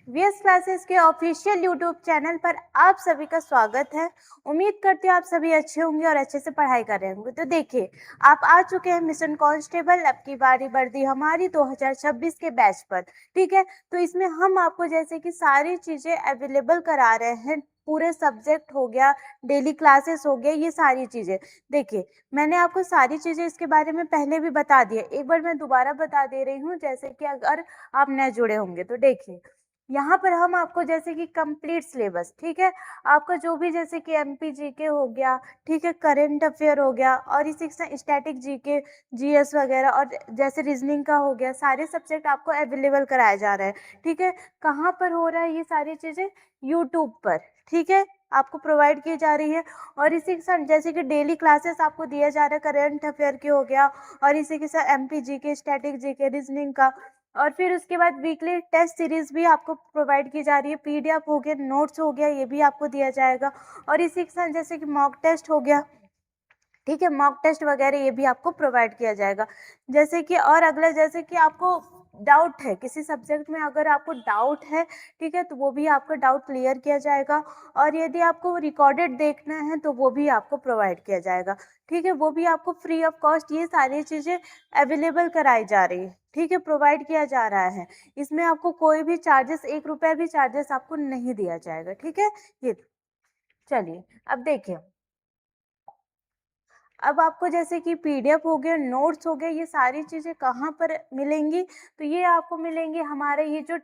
VS classes के official YouTube channel पर आप सभी का स्वागत है। उम्मीद करती हूँ आप सभी अच्छे होंगे और अच्छे से पढ़ाई कर रहे होंगे। तो देखिए, आप आ चुके हैं मिशन कांस्टेबल, अब की बारी वर्दी हमारी 2026 के बैच पर। ठीक है, तो इसमें हम आपको जैसे कि सारी चीजें अवेलेबल करा रहे हैं। पूरे सब्जेक्ट हो गया, डेली क्लासेस हो गया, ये सारी चीजें। देखिए, मैंने आपको सारी चीजें इसके बारे में पहले भी बता दी है, एक बार मैं दोबारा बता दे रही हूँ, जैसे कि अगर आप नए जुड़े होंगे। तो देखिए, यहाँ पर हम आपको जैसे कि कंप्लीट सिलेबस, ठीक है, आपका जो भी जैसे कि एमपी जीके हो गया, ठीक है, करंट अफेयर हो गया, और इसी के साथ स्टैटिक जीके, जीएस वगैरह, और जैसे रीजनिंग का हो गया, सारे सब्जेक्ट आपको अवेलेबल कराया जा रहा है। ठीक है, कहाँ पर हो रहा है ये सारी चीजें? यूट्यूब पर, ठीक है, आपको प्रोवाइड की जा रही है। और इसी के साथ जैसे कि डेली क्लासेस आपको दिया जा रहा है, करंट अफेयर की हो गया, और इसी के साथ MP GK, static GK, reasoning का। और फिर उसके बाद वीकली टेस्ट सीरीज भी आपको प्रोवाइड की जा रही है, पीडीएफ हो गया, नोट्स हो गया, ये भी आपको दिया जाएगा। और इसी के साथ जैसे कि मॉक टेस्ट हो गया, ठीक है, मॉक टेस्ट वगैरह ये भी आपको प्रोवाइड किया जाएगा। जैसे कि और अगला, जैसे कि आपको डाउट है किसी सब्जेक्ट में, अगर आपको डाउट है, ठीक है, तो वो भी आपका डाउट क्लियर किया जाएगा। और यदि आपको रिकॉर्डेड देखना है तो वो भी आपको प्रोवाइड किया जाएगा। ठीक है, वो भी आपको फ्री ऑफ कॉस्ट ये सारी चीज़ें अवेलेबल कराई जा रही है। ठीक है, प्रोवाइड किया जा रहा है। इसमें आपको कोई भी चार्जेस, 1 रुपया भी चार्जेस आपको नहीं दिया जाएगा। ठीक है, ये चलिए अब देखिए, अब आपको जैसे कि पीडीएफ हो गया, नोट्स हो गए, ये सारी चीज़ें कहाँ पर मिलेंगी? तो ये आपको मिलेंगे हमारे ये जो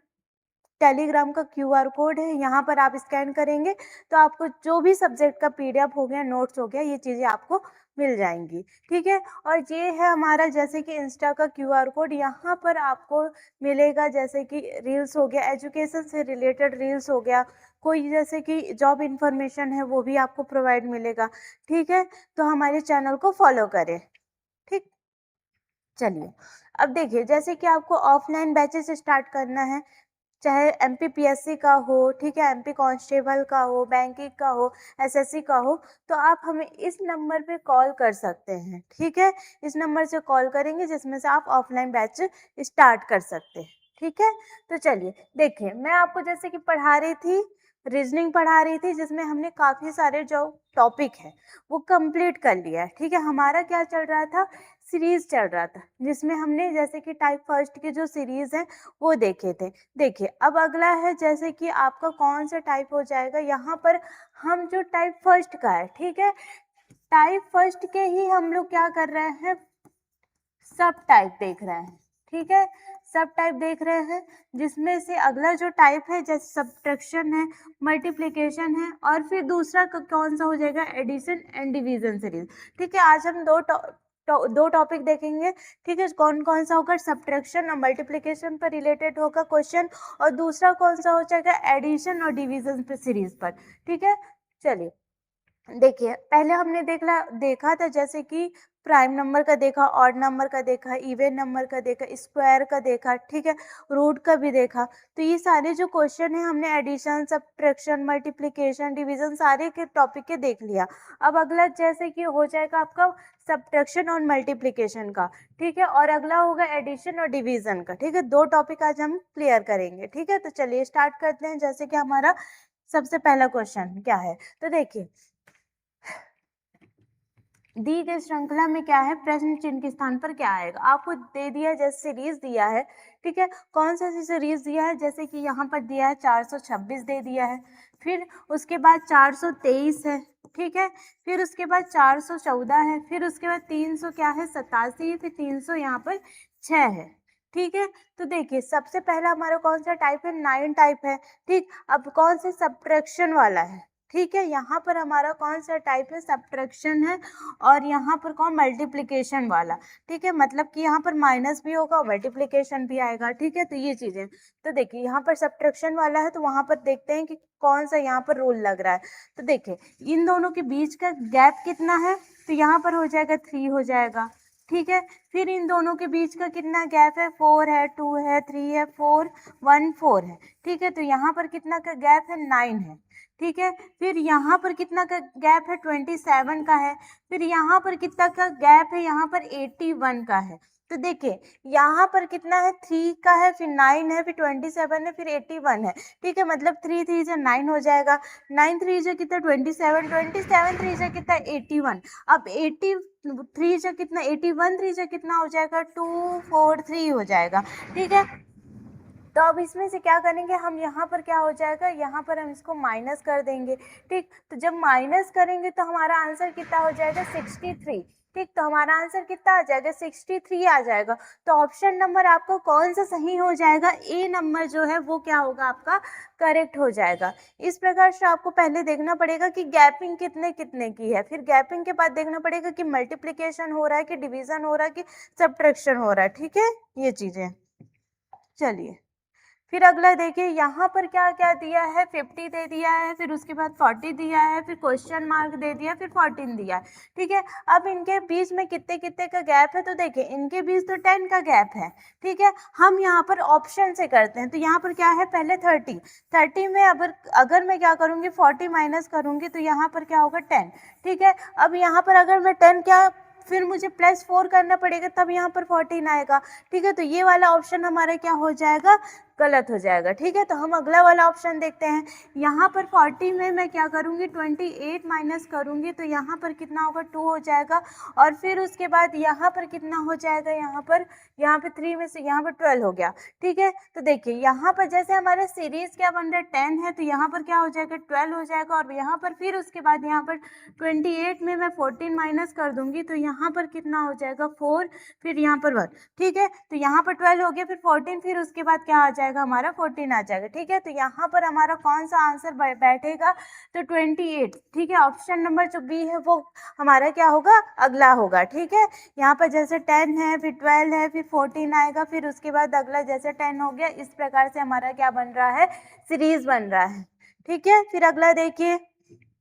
टेलीग्राम का क्यूआर कोड है, यहाँ पर आप स्कैन करेंगे तो आपको जो भी सब्जेक्ट का पीडीएफ हो गया, नोट्स हो गया, ये चीज़ें आपको मिल जाएंगी। ठीक है, और ये है हमारा जैसे कि इंस्टा का क्यूआर कोड, यहाँ पर आपको मिलेगा जैसे कि रील्स हो गया, एजुकेशन से रिलेटेड रील्स हो गया, कोई जैसे कि जॉब इन्फॉर्मेशन है वो भी आपको प्रोवाइड मिलेगा। ठीक है, तो हमारे चैनल को फॉलो करें। ठीक, चलिए अब देखिए, जैसे कि आपको ऑफलाइन बैचेस स्टार्ट करना है, चाहे एमपीपीएससी का हो, ठीक है, एमपी कांस्टेबल का हो, बैंकिंग का हो, एसएससी का हो, तो आप हमें इस नंबर पे कॉल कर सकते हैं। ठीक है, इस नंबर से कॉल करेंगे जिसमें से आप ऑफलाइन बैच स्टार्ट कर सकते हैं। ठीक है, तो चलिए देखिए, मैं आपको जैसे कि पढ़ा रही थी, रीजनिंग पढ़ा रही थी, जिसमें हमने काफ़ी सारे जो टॉपिक है वो कंप्लीट कर लिया है। ठीक है, हमारा क्या चल रहा था? सीरीज चल रहा था, जिसमें हमने जैसे कि टाइप फर्स्ट के जो सीरीज है वो देखे थे। देखिए, अब अगला है जैसे कि आपका कौन सा टाइप हो जाएगा, यहाँ पर हम जो टाइप फर्स्ट का है, ठीक है, टाइप फर्स्ट के ही हम लोग क्या कर रहे हैं, सब टाइप देख रहे हैं। ठीक है, सब टाइप देख रहे हैं, जिसमें से अगला जो टाइप है जैसे सब्ट्रैक्शन है, मल्टीप्लिकेशन है, और फिर दूसरा कौन सा हो जाएगा, एडिशन एंड डिवीजन सीरीज। ठीक है, आज हम दो टॉपिक देखेंगे। ठीक है, कौन कौन सा होगा, सब्ट्रैक्शन और मल्टीप्लिकेशन पर रिलेटेड होगा क्वेश्चन, और दूसरा कौन सा हो जाएगा, एडिशन और डिवीजन पे सीरीज पर। ठीक है, चलिए देखिए, पहले हमने देखा था जैसे कि प्राइम नंबर का देखा, ऑड नंबर का देखा, इवन नंबर का देखा, स्क्वायर का देखा, ठीक है, रूट का भी देखा। तो ये सारे जो क्वेश्चन है हमने एडिशन, सब्ट्रैक्शन, मल्टीप्लिकेशन, डिवीजन सारे के टॉपिक के देख लिया। अब अगला जैसे कि हो जाएगा आपका सब्ट्रैक्शन और मल्टीप्लिकेशन का। ठीक है, और अगला होगा एडिशन और डिवीजन का। ठीक है, दो टॉपिक आज हम क्लियर करेंगे। ठीक है, तो चलिए स्टार्ट करते हैं। जैसे कि हमारा सबसे पहला क्वेश्चन क्या है, तो देखिए, दी गई श्रृंखला में क्या है, प्रश्न चिन्ह के स्थान पर क्या आएगा। आपको दे दिया है, जैसे सीरीज दिया है, ठीक है, कौन सा सीरीज दिया है, जैसे कि यहाँ पर दिया है 426 दे दिया है, फिर उसके बाद 423 है, ठीक है, फिर उसके बाद 414 है, फिर उसके बाद 300 क्या है, 87, फिर 300 यहाँ पर 6 है। ठीक है, तो देखिए सबसे पहला हमारा कौन सा टाइप है, 9 टाइप है। ठीक, अब कौन से सब्ट्रैक्शन वाला है, ठीक है, यहाँ पर हमारा कौन सा टाइप है, सब्ट्रैक्शन है, और यहाँ पर कौन, मल्टीप्लिकेशन वाला। ठीक है, मतलब कि यहाँ पर माइनस भी होगा, मल्टीप्लिकेशन भी आएगा। ठीक है, तो ये चीजें, तो देखिए यहाँ पर सब्ट्रैक्शन वाला है, तो वहां पर देखते हैं कि कौन सा यहाँ पर रूल लग रहा है। तो देखिए इन दोनों के बीच का गैप कितना है, तो यहाँ पर हो जाएगा 3 हो जाएगा। ठीक है, फिर इन दोनों के बीच का कितना गैप है, 4 है, 2 है, 3 है, 4, 1, 4 है। ठीक है, तो यहाँ पर कितना का गैप है, 9 है। ठीक है, फिर यहाँ पर कितना का गैप है, 27 का है। फिर यहाँ पर कितना का गैप है, यहाँ पर 81 का है। तो देखिए यहाँ पर कितना है, 3 का है, फिर 9 है, फिर 27 है, फिर 81 है, ठीक है। मतलब 3 3 से 9 हो जाएगा, 9 3 से कितना 27, 27 3 से कितना 81। अब 83 से कितना 81 3 से कितना हो जाएगा 243 हो जाएगा, ठीक है। तो अब इसमें से क्या करेंगे हम, यहाँ पर क्या हो जाएगा, यहाँ पर हम इसको माइनस कर देंगे, ठीक। तो जब माइनस करेंगे तो हमारा आंसर कितना हो जाएगा 63, ठीक। तो हमारा आंसर कितना आ जाएगा 63 आ जाएगा। तो ऑप्शन नंबर आपको कौन सा सही हो जाएगा, ए नंबर जो है वो क्या होगा आपका करेक्ट हो जाएगा। इस प्रकार से आपको पहले देखना पड़ेगा कि गैपिंग कितने कितने की है, फिर गैपिंग के बाद देखना पड़ेगा कि मल्टीप्लिकेशन हो रहा है कि डिवीजन हो रहा है कि सब्ट्रैक्शन हो रहा है, ठीक है। ये चीजें, चलिए फिर अगला देखिए, यहाँ पर क्या क्या दिया है, 50 दे दिया है, फिर उसके बाद 40 दिया है, फिर क्वेश्चन मार्क दे दिया, फिर 14 दिया है, ठीक है। अब इनके बीच में कितने कितने का गैप है, तो देखिए इनके बीच तो 10 का गैप है, ठीक है। हम यहाँ पर ऑप्शन से करते हैं, तो यहाँ पर क्या है, पहले 30 में अगर मैं क्या करूँगी 40 माइनस करूँगी तो यहाँ पर क्या होगा 10, ठीक है। अब यहाँ पर अगर मैं 10 क्या, फिर मुझे +4 करना पड़ेगा तब यहाँ पर 14 आएगा, ठीक है। तो ये वाला ऑप्शन हमारा क्या हो जाएगा, गलत हो जाएगा, ठीक है। तो हम अगला वाला ऑप्शन देखते हैं। यहाँ पर 40 में मैं क्या करूँगी 28 माइनस करूँगी तो यहाँ पर कितना होगा 2 हो जाएगा, और फिर उसके बाद यहाँ पर कितना हो जाएगा, यहाँ पर 3 में से यहाँ पर 12 हो गया, ठीक है। तो देखिए यहाँ पर जैसे हमारा सीरीज क्या बन रहा है 10 है, तो यहाँ पर क्या हो जाएगा 12 हो जाएगा, और यहाँ पर फिर उसके बाद यहाँ पर 28 में मैं 14 माइनस कर दूंगी तो यहाँ पर कितना हो जाएगा 4, फिर यहाँ पर 1, ठीक है। तो यहाँ पर 12 हो गया, फिर 14, फिर उसके बाद क्या आ जाएगा हमारा 14 आ जाएगा, ठीक है। तो यहाँ पर हमारा कौन सा आंसर बैठेगा, तो 28, ठीक है। ऑप्शन नंबर जो बी है वो हमारा क्या होगा, अगला होगा, ठीक है। यहाँ पर जैसे 10 है, फिर 12 है, फिर 14 आएगा, फिर उसके बाद अगला जैसे 10 हो गया, इस प्रकार से हमारा क्या बन रहा है, सीरीज बन रहा है, ठीक है। फिर अगला देखिए,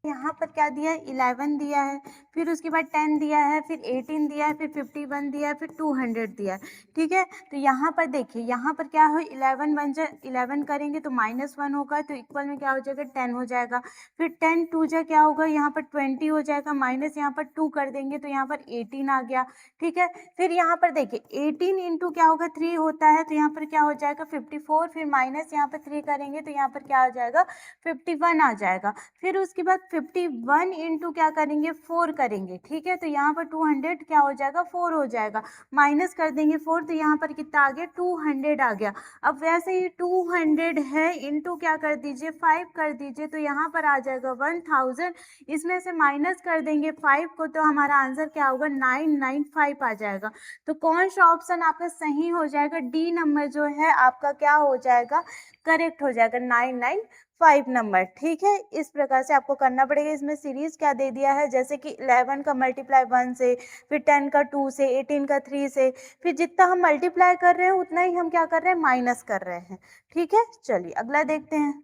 यहाँ पर क्या दिया है 11 दिया है, फिर उसके बाद 10 दिया है, फिर 18 दिया है, फिर 51 दिया है, फिर 200 दिया है, ठीक है। तो यहाँ पर देखिए, यहाँ पर क्या हो 11 बन जाए, 11 करेंगे तो -1 होगा, तो इक्वल में क्या हो जाएगा 10 हो जाएगा, फिर 10 2 जा क्या होगा, यहाँ पर 20 हो जाएगा, माइनस यहाँ पर 2 कर देंगे तो यहाँ पर 18 आ गया, ठीक है। फिर यहाँ पर देखिए 18 इंटू क्या होगा 3 होता है, तो यहाँ पर क्या हो जाएगा 54, फिर माइनस यहाँ पर 3 करेंगे तो यहाँ पर क्या आ जाएगा 51 आ जाएगा, फिर उसके बाद 51 इंटू क्या करेंगे 4 करेंगे, ठीक है। तो यहाँ पर 200 क्या हो जाएगा 4 हो जाएगा, माइनस कर देंगे 4 तो यहाँ पर कितना आ गया 200 आ गया। अब वैसे ही 200 है इंटू क्या कर दीजिए 5 कर दीजिए, तो यहाँ पर आ जाएगा 1000, इसमें से माइनस कर देंगे 5 को तो हमारा आंसर क्या होगा 995 आ जाएगा। तो कौन सा ऑप्शन आपका सही हो जाएगा, डी नंबर जो है आपका क्या हो जाएगा, करेक्ट हो जाएगा 995 नंबर, ठीक है। इस प्रकार से आपको करना पड़ेगा। इसमें सीरीज क्या दे दिया है, जैसे कि 11 का मल्टीप्लाई 1 से, फिर 10 का 2 से, 18 का 3 से, फिर जितना हम मल्टीप्लाई कर रहे हैं उतना ही हम क्या कर रहे हैं माइनस कर रहे हैं, ठीक है। चलिए अगला देखते हैं।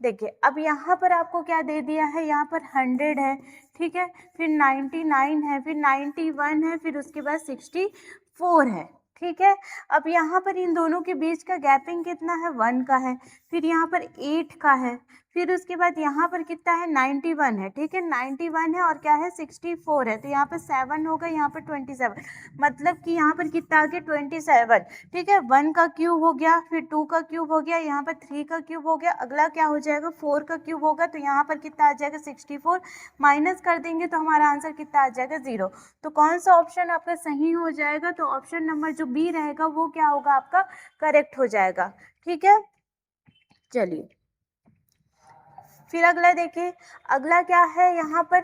देखिए अब यहाँ पर आपको क्या दे दिया है, यहाँ पर 100 है, ठीक है, फिर 99 है, फिर 91 है, फिर उसके बाद 64 है, ठीक है। अब यहाँ पर इन दोनों के बीच का गैपिंग कितना है 1 का है, फिर यहाँ पर 8 का है, फिर उसके बाद यहाँ पर कितना है 91 है, ठीक है, 91 है और क्या है 64 है, तो यहाँ पर 7 होगा, यहाँ पर 27, मतलब कि यहाँ पर कितना आ गया 27, ठीक है। 1 का क्यूब हो गया, फिर 2 का क्यूब हो गया, यहाँ पर 3 का क्यूब हो गया, अगला क्या हो जाएगा 4 का क्यूब होगा, तो यहाँ पर कितना आ जाएगा 64, माइनस कर देंगे तो हमारा आंसर कितना आ जाएगा 0। तो कौन सा ऑप्शन आपका सही हो जाएगा, तो ऑप्शन नंबर जो बी रहेगा वो क्या होगा आपका करेक्ट हो जाएगा, ठीक है। चलिए फिर अगला देखिए, अगला क्या है, यहाँ पर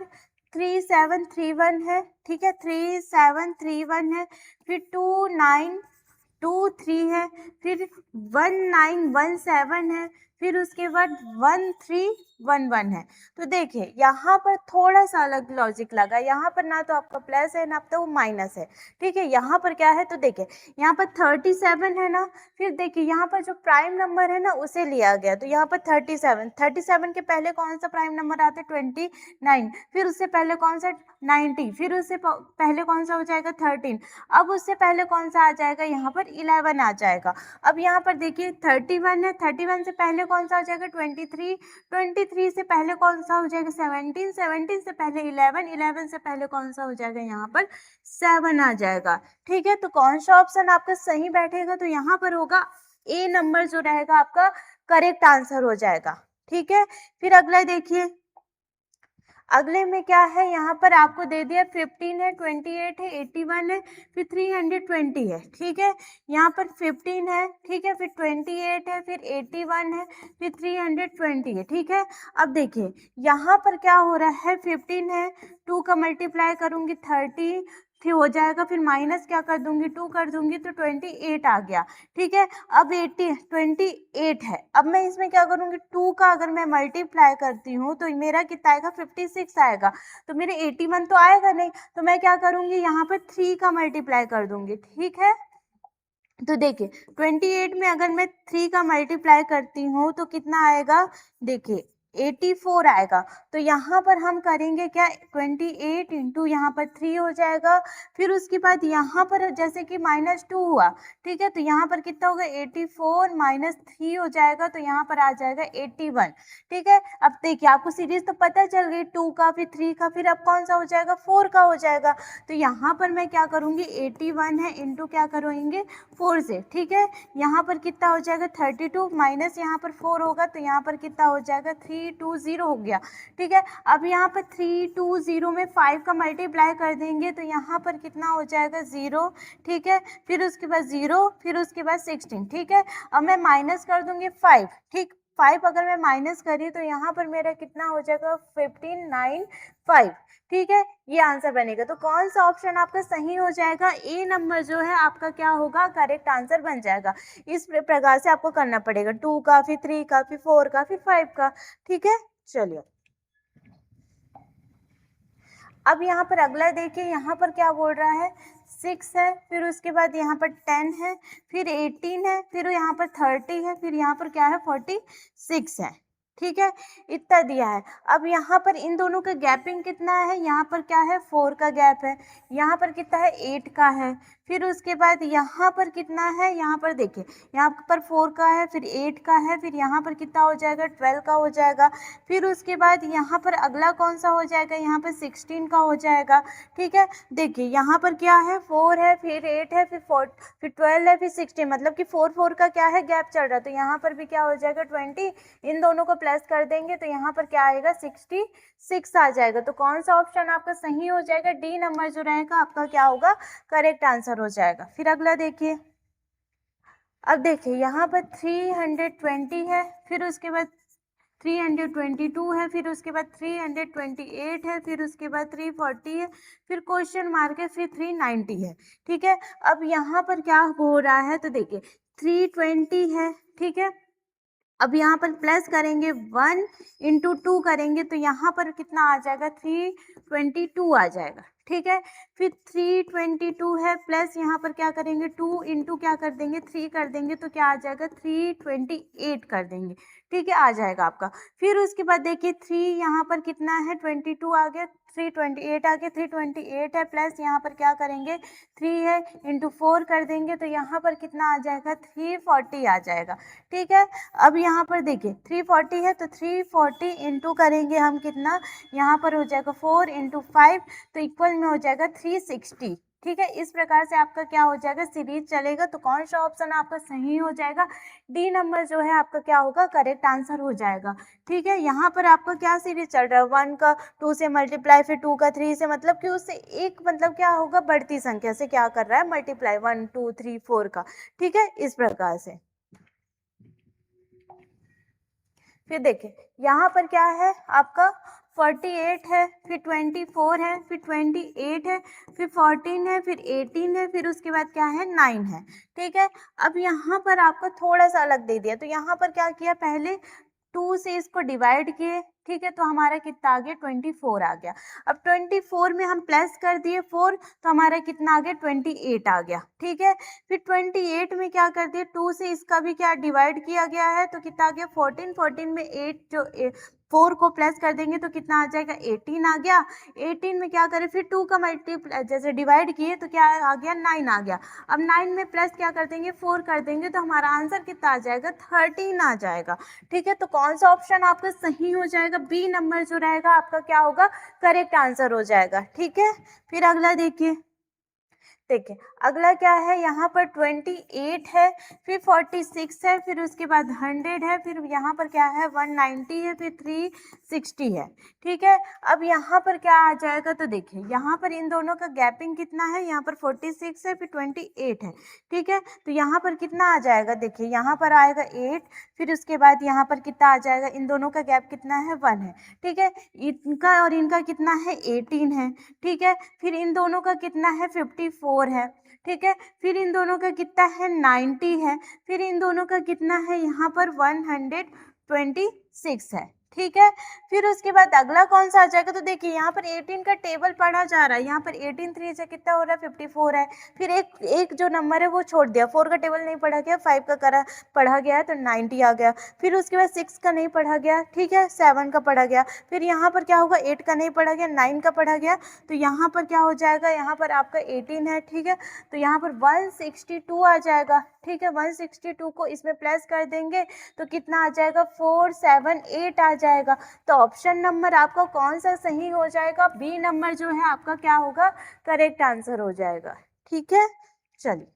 3731 है, ठीक है, 3731 है, फिर 2923 है, फिर 1917 है, फिर उसके बाद 1311 है। तो देखिए यहाँ पर थोड़ा सा अलग लॉजिक लगा, यहाँ पर ना तो आपका प्लस है ना तो माइनस है, ठीक है। यहाँ पर क्या है, तो देखिए यहाँ पर 37 है ना, फिर देखिए यहाँ पर जो प्राइम नंबर है ना उसे लिया गया, तो यहाँ पर 37 के पहले कौन सा प्राइम नंबर आता है 29, फिर उससे पहले कौन सा 90, फिर उससे पहले कौन सा हो जाएगा 13, अब उससे पहले कौन सा आ जाएगा यहाँ पर 11 आ जाएगा। अब यहाँ पर देखिए 31 है, 31 से पहले कौन सा हो जाएगा 23, 23 से पहले कौन सा हो जाएगा 17, 17 से पहले 11, 11 से पहले कौन सा हो जाएगा यहाँ पर 7 आ जाएगा। ठीक है, तो कौन सा ऑप्शन आपका सही बैठेगा, तो यहाँ पर होगा ए नंबर जो रहेगा आपका करेक्ट आंसर हो जाएगा। ठीक है, फिर अगला देखिए, अगले में क्या है, यहाँ पर आपको दे दिया 15 है, 28 है, 81 है, फिर 320 है। ठीक है, यहाँ पर 15 है, ठीक है, फिर 28 है, फिर 81 है, फिर 320 है। ठीक है, अब देखिए यहाँ पर क्या हो रहा है, 15 है, 2 का मल्टीप्लाई करूंगी 30 फिर हो जाएगा, फिर माइनस क्या कर दूंगी 2 कर दूंगी तो 28 आ गया। ठीक है, अब 28 है, अब मैं इसमें क्या करूंगी 2 का अगर मैं मल्टीप्लाई करती हूँ तो मेरा कितना आएगा 56 आएगा, तो मेरे 81 तो आएगा नहीं, तो मैं क्या करूंगी यहाँ पर 3 का मल्टीप्लाई कर दूंगी। ठीक है, तो देखिए 28 में अगर मैं 3 का मल्टीप्लाई करती हूँ तो कितना आएगा, देखिए 84 आएगा। तो यहाँ पर हम करेंगे क्या 28 इंटू यहाँ पर 3 हो जाएगा, फिर उसके बाद यहाँ पर जैसे कि -2 हुआ, ठीक है, तो यहाँ पर कितना होगा 84 माइनस 3 हो जाएगा, तो यहाँ पर आ जाएगा 81। ठीक है, अब देखिए आपको सीरीज तो पता चल गई 2 का फिर 3 का, फिर अब कौन सा हो जाएगा 4 का हो जाएगा। तो यहाँ पर मैं क्या करूँगी 81 है इंटू क्या करेंगे 4 से। ठीक है, यहाँ पर कितना हो जाएगा 32 माइनस यहाँ पर 4 होगा, तो यहाँ पर कितना हो जाएगा 320 हो गया। ठीक है, अब यहाँ पर 320 में 5 का मल्टीप्लाई कर देंगे तो यहाँ पर कितना हो जाएगा 0। ठीक है, फिर उसके बाद 0, फिर उसके बाद 16। ठीक है, अब मैं माइनस कर दूंगी 5। ठीक, 5 अगर मैं माइनस करी तो यहाँ पर मेरा कितना हो जाएगा 1595। ठीक है, ये आंसर बनेगा। तो कौन सा ऑप्शन आपका सही हो जाएगा, ए नंबर जो है आपका क्या होगा करेक्ट आंसर बन जाएगा। इस प्रकार से आपको करना पड़ेगा 2 का फिर 3 का फिर 4 का फिर 5 का। ठीक है, चलिए अब यहाँ पर अगला देखिए, यहाँ पर क्या बोल रहा है 6 है, फिर उसके बाद यहाँ पर 10 है, फिर 18 है, फिर यहाँ पर 30 है, फिर यहाँ पर क्या है 46 है। ठीक है, इतना दिया है। अब यहाँ पर इन दोनों का गैपिंग कितना है, यहाँ पर क्या है 4 का गैप है, यहाँ पर कितना है 8 का है, फिर उसके बाद यहाँ पर कितना है, यहाँ पर देखिए यहाँ पर 4 का है, फिर 8 का है, फिर यहाँ पर कितना हो जाएगा 12 का हो जाएगा, फिर उसके बाद यहाँ पर अगला कौन सा हो जाएगा, यहाँ पर 16 का हो जाएगा। ठीक है, देखिए यहाँ पर क्या है 4 है, फिर 8 है, फिर 12 है, फिर 16, मतलब कि 4 का क्या है गैप चल रहा है, तो यहाँ पर भी क्या हो जाएगा 20, इन दोनों को प्लस कर देंगे तो यहाँ पर क्या आएगा 66 आ जाएगा। तो कौन सा ऑप्शन आपका सही हो जाएगा, डी नंबर जो रहेगा आपका क्या होगा करेक्ट आंसर हो जाएगा। फिर अगला देखिए, अब देखिए यहाँ पर 320 है, फिर उसके बाद 322 है, फिर उसके बाद 328 है, फिर उसके बाद 340 है, फिर क्वेश्चन मार्क है, फिर 390 है। ठीक है, अब यहाँ पर क्या हो रहा है, तो देखिए 320 है, ठीक है, अब यहाँ पर प्लस करेंगे 1 इंटू 2 करेंगे तो यहाँ पर कितना आ जाएगा 322 आ जाएगा। ठीक है, फिर 322 है, प्लस यहाँ पर क्या करेंगे 2 इंटू क्या कर देंगे 3 कर देंगे तो क्या आ जाएगा 328 कर देंगे। ठीक है, आ जाएगा आपका। फिर उसके बाद देखिए 3 यहाँ पर कितना है 22 आ गया, 328 आ गया, 328 है, प्लस यहाँ पर क्या करेंगे 3 है इंटू 4 कर देंगे तो यहाँ पर कितना आ जाएगा 340 आ जाएगा। ठीक है, अब यहाँ पर देखिए 340 है तो 340 इंटू करेंगे हम कितना, यहाँ पर हो जाएगा 4 इंटू 5 तो इक्वल में हो जाएगा 360। ठीक है, इस प्रकार से आपका क्या हो जाएगा सीरीज चलेगा। तो कौन सा ऑप्शन आपका सही हो जाएगा, डी नंबर जो है आपका क्या होगा करेक्ट आंसर हो जाएगा। ठीक है, यहाँ पर आपका क्या सीरीज चल रहा है 1 का 2 से मल्टीप्लाई, फिर 2 का 3 से, मतलब कि उससे एक मतलब क्या होगा बढ़ती संख्या से क्या कर रहा है मल्टीप्लाई 1 2 3 4 का। ठीक है, इस प्रकार से। फिर देखिए यहाँ पर क्या है आपका 48 है, फिर 24 है, फिर 28 है, फिर 14 है, फिर 18 है, फिर उसके बाद क्या है 9 है। ठीक है, अब यहाँ पर आपका थोड़ा सा अलग दे दिया, तो यहाँ पर क्या किया पहले 2 से इसको डिवाइड किए। ठीक है, तो हमारा कितना आ गया 24 आ गया। अब 24 में हम प्लस कर दिए 4 तो हमारा कितना आ गया 28 आ गया। ठीक है, फिर 28 में क्या कर दिए 2 से इसका भी क्या डिवाइड किया गया है तो कितना आ गया 14, 14 में 8 जो 4 को प्लस कर देंगे तो कितना आ जाएगा 18 आ गया। 18 में क्या करें फिर 2 का मल्टीप्लाई जैसे डिवाइड किए तो क्या आ गया 9 आ गया। अब 9 में प्लस क्या कर देंगे 4 कर देंगे तो हमारा आंसर कितना आ जाएगा 13 आ जाएगा। ठीक है, तो कौन सा ऑप्शन आपका सही हो जाएगा, बी नंबर जो रहेगा आपका क्या होगा करेक्ट आंसर हो जाएगा। ठीक है, फिर अगला देखिए अगला क्या है, यहाँ पर 28 है, फिर 46 है, फिर उसके बाद 100 है, फिर यहाँ पर क्या है 190 है, फिर 360 है। ठीक है, अब यहाँ पर क्या आ जाएगा तो देखिए यहाँ पर इन दोनों का गैपिंग कितना है, यहाँ पर 46 है, फिर 28 है। ठीक है, तो यहाँ पर कितना आ जाएगा, देखिए यहाँ पर आएगा 8, फिर उसके बाद यहाँ पर कितना आ जाएगा, इन दोनों का गैप कितना है 1 है। ठीक है, इनका और इनका कितना है 18 है। ठीक है, फिर इन दोनों का कितना है 54 है। ठीक है, फिर इन दोनों का कितना है 90 है, फिर इन दोनों का कितना है यहाँ पर 126 है। ठीक है, फिर उसके बाद अगला कौन सा आ जाएगा, तो देखिए यहाँ पर 18 का टेबल पढ़ा जा रहा है, यहाँ पर 18 3 से कितना हो रहा है 54 है, फिर एक जो नंबर है वो छोड़ दिया, 4 का टेबल नहीं पढ़ा गया, 5 का करा पढ़ा गया है तो 90 आ गया, फिर उसके बाद 6 का नहीं पढ़ा गया, ठीक है 7 का पढ़ा गया, फिर यहाँ पर क्या होगा 8 का नहीं पढ़ा गया, 9 का पढ़ा गया, तो यहाँ पर क्या हो जाएगा, यहाँ पर आपका 18 है। ठीक है, तो यहाँ पर 162 आ जाएगा। ठीक है, 162 को इसमें प्लस कर देंगे तो कितना आ जाएगा 478 आ जाएगा। तो ऑप्शन नंबर आपका कौन सा सही हो जाएगा, बी नंबर जो है आपका क्या होगा करेक्ट आंसर हो जाएगा। ठीक है, चलिए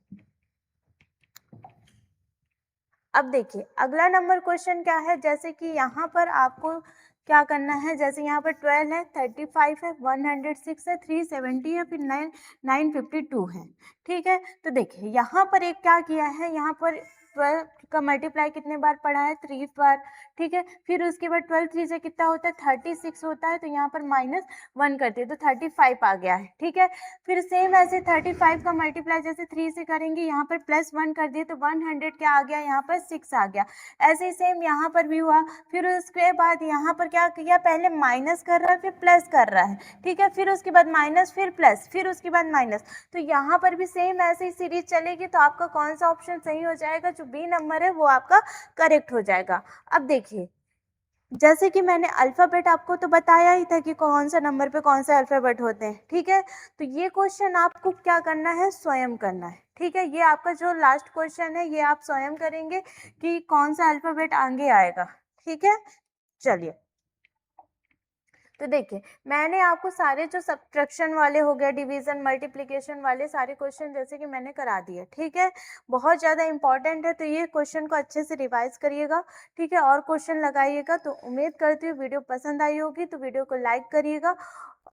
अब देखिए अगला नंबर क्वेश्चन क्या है, जैसे कि यहाँ पर आपको क्या करना है, जैसे यहाँ पर 12 है, 35 है, 106 है, 370 है, फिर 952 है। ठीक है, तो देखिए यहाँ पर एक क्या किया है, यहाँ पर 12 का मल्टीप्लाई कितने बार पढ़ा है 3 बार। ठीक है, फिर उसके बाद 12 3 से कितना होता है 36 होता है, तो यहाँ पर -1 करते हैं तो 35 आ गया है। ठीक है, फिर सेम ऐसे 35 का मल्टीप्लाई जैसे 3 से करेंगे, यहाँ पर +1 कर दिए तो 100 क्या आ गया, यहाँ पर 6 आ गया। ऐसे ही सेम यहाँ पर भी हुआ, फिर उसके बाद यहाँ पर क्या किया, पहले माइनस कर रहा है फिर प्लस कर रहा है। ठीक है, फिर उसके बाद माइनस फिर प्लस फिर उसके बाद माइनस, तो यहाँ पर भी सेम ऐसे ही सीरीज चलेगी। तो आपका कौन सा ऑप्शन सही हो जाएगा, जो बी नंबर है वो आपका करेक्ट हो जाएगा। अब देखिए जैसे कि मैंने अल्फ़ाबेट आपको तो बताया ही था कि कौन सा नंबर पे कौन सा अल्फ़ाबेट होते हैं। ठीक है, तो ये क्वेश्चन आपको क्या करना है, स्वयं करना है। ठीक है, ये आपका जो लास्ट क्वेश्चन है ये आप स्वयं करेंगे कि कौन सा अल्फ़ाबेट आगे आएगा। ठीक है, चलिए तो देखिए मैंने आपको सारे जो सब्ट्रैक्शन वाले हो गए, डिवीजन मल्टीप्लिकेशन वाले सारे क्वेश्चन जैसे कि मैंने करा दिए। ठीक है, बहुत ज़्यादा इंपॉर्टेंट है, तो ये क्वेश्चन को अच्छे से रिवाइज करिएगा। ठीक है, और क्वेश्चन लगाइएगा। तो उम्मीद करती हूँ वीडियो पसंद आई होगी, तो वीडियो को लाइक करिएगा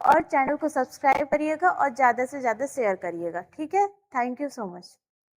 और चैनल को सब्सक्राइब करिएगा और ज़्यादा से ज़्यादा शेयर करिएगा। ठीक है, थैंक यू सो मच।